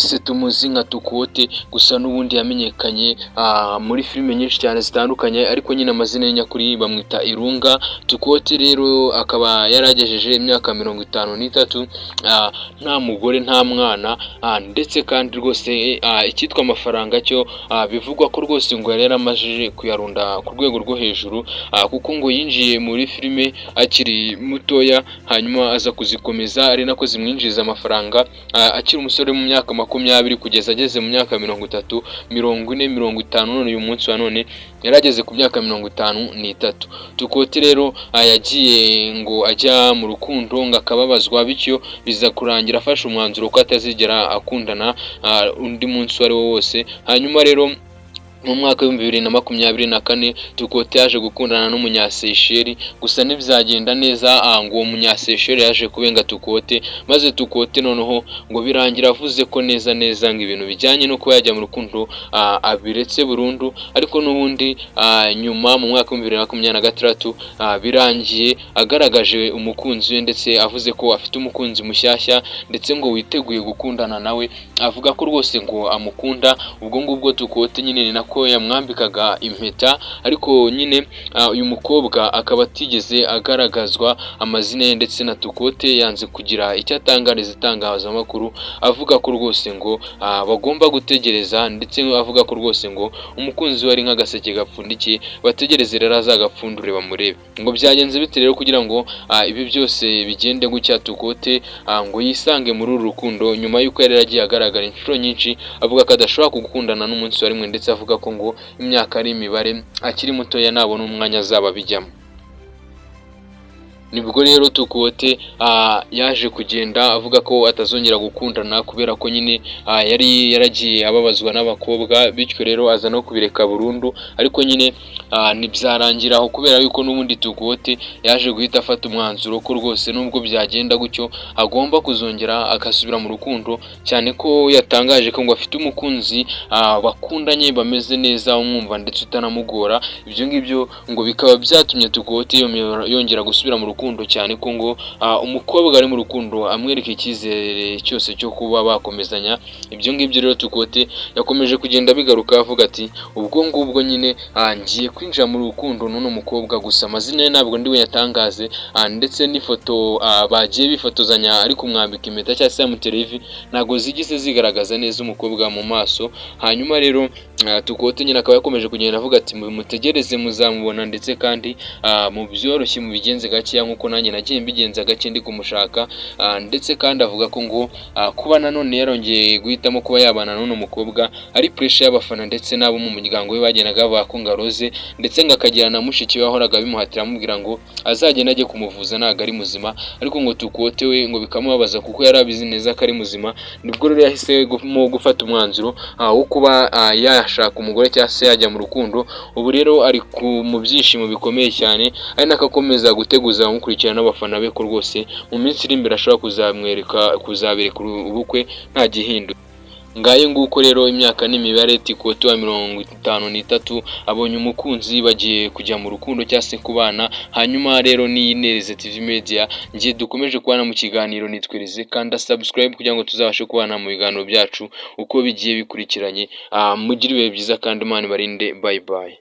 twese tumuzi nka Tukote, gusa n'ubundi yamenyekanye muri filime nyinshi cyane zitandukanye, ariko nyine amazina ye nyakuri bamwita Irunga. Tukote rero akaba yaragejeje imyaka 53, nta mugore nta mwana, ndetse kandi rwose icyitwa amafaranga cyo bivugwa ko rwose ngo yari yaramajije kuyarunda ku rwego rwo hejuru, kuko ngo yinjiye muri filime akiri mutoya, hanyuma aza kuzikomeza ari nako zimwinjiriza amafaranga akiri umusore mu myaka 20 kugeza ageze mu myaka 30, 40, 50, none uyu munsi wa none yarageze ku myaka 53. Tukote rero yagiye ngo ajya mu rukundo ngo akababazwa, bityo biza kurangira afashe umwanzuro ko atazigera akundana undi munsi wari wo wose. Hanyuma rero mu mwaka wa 2024 Tukote yaje gukundana n'umunyaseychelles, gusa ntibyagenda neza ngo uwo munyaseychelles yaje kubenga Tukote, maze Tukote noneho ngo birangira avuze ko neza ngo ibintu bijyanye no kuba yajya mu rukundo abiretse burundu. Ariko n'ubundi nyuma mu mwaka wa 2026 birangiye agaragaje umukunzi we, ndetse avuze ko afite umukunzi mushyashya, ndetse ngo witeguye gukundana nawe, avuga ko rwose ngo amukunda. Ubwo ngubwo Tukote nyine ni ko yamwambikaga impeta, ariko nyine uyu mukobwa akaba atigeze agaragazwa amazina ye, ndetse na Tukote yanze kugira icyo atangariza itangazamakuru, avuga ko rwose ngo bagomba gutegereza, ndetse avuga ko rwose ngo umukunzi we ari nk'agaseke gapfundikiye, bategereze rero azagapfundure bamurebe. Ngo byagenze bite rero kugira ngo ibi byose bigende gutya Tukote ngo yisange muri uru rukundo, nyuma y'uko yari yagiye agaragara inshuro nyinshi avuga ko adashobora gukundana n'umunsi wa rimwe, ndetse avuga ko ngo imyaka ari imibare, akiri mutoya nabona umwanya azaba bijyamo. Nibwo rero Tukote yaje kugenda avuga ko atazongera gukundana, kubera ko nyine yari yaragiye ababazwa n'abakobwa, bityo rero aza no kubireka burundu. Ariko nyine ntibyarangira aho, kubera yuko n'ubundi Tukote yaje guhita afata umwanzuro ko rwose nubwo byagenda gutyo agomba kuzongera agasubira mu rukundo, cyane ko yatangaje ko ngo afite umukunzi bakundanye bameze neza, umwumva ndetse utanamugora. Ibyo ngibyo ngo bikaba byatumye Tukote yongera gusubira mu rukundo, cyane ko ngo umukobwa ari mu rukundo amwereka icyizere cyose cyo kuba bakomezanya. Ibyo ngibyo rero Tukote yakomeje kugenda bigaruka avuga ati ubwo ngubwo nyine ngiye kwinjira mu rukundo n'uno mukobwa, gusa amazina ye ntabwo ndiwe yatangaze, ndetse n'ifoto bagiye bifotozanya ari kumwambika impeta cyangwa se yamutera ivi ntabwo zigize zigaragaza neza umukobwa mu maso. Hanyuma rero Tukote nyine akaba yakomeje kugenda avuga ati mutegereze muzamubona, ndetse kandi mu byoroshye mu bigenze gakeya nkuko nanjye nagiye mbigenza gake ndi kumushaka, ndetse kandi avuga ko ngo kuba nanone yarongeye guhitamo kuba yabana n'uno mukobwa ari pressure y'abafana, ndetse n'abo mu muryango we bagendaga bavuga ko ngaroze, ndetse ngo akagira na mushiki we wahoraga bimuhatira amubwira ngo azagenda ajye kumuvuza ntabwo ari muzima. Ariko ngo Tukote we ngo bikamubabaza kuko yari abizi neza ko ari muzima. Nibwo rero yahise gufata umwanzuro wo kuba yashaka umugore cyangwa se yajya mu rukundo. Ubu rero ari mu byishimo bikomeye cyane, ari nako akomeza guteguza amukurikirana n'abafana be ko rwose mu minsi iri imbere ashobora kuzabereka ubukwe nta gihindu. Ngaye nguko rero imyaka n'imibare Tukote wa 53 abonye umukunzi, bagiye kujya mu rukundo cyangwa se kubana. Hanyuma rero ni Nereze TV Media, ngiye dukomeje kubana mu kiganiro nitwereze, kanda subscribe kugira ngo tuzabashe kubana mu biganiro byacu uko bigiye bikurikiranye. Mugire ibihe byiza kandi Imana ibarinde. Bye bye.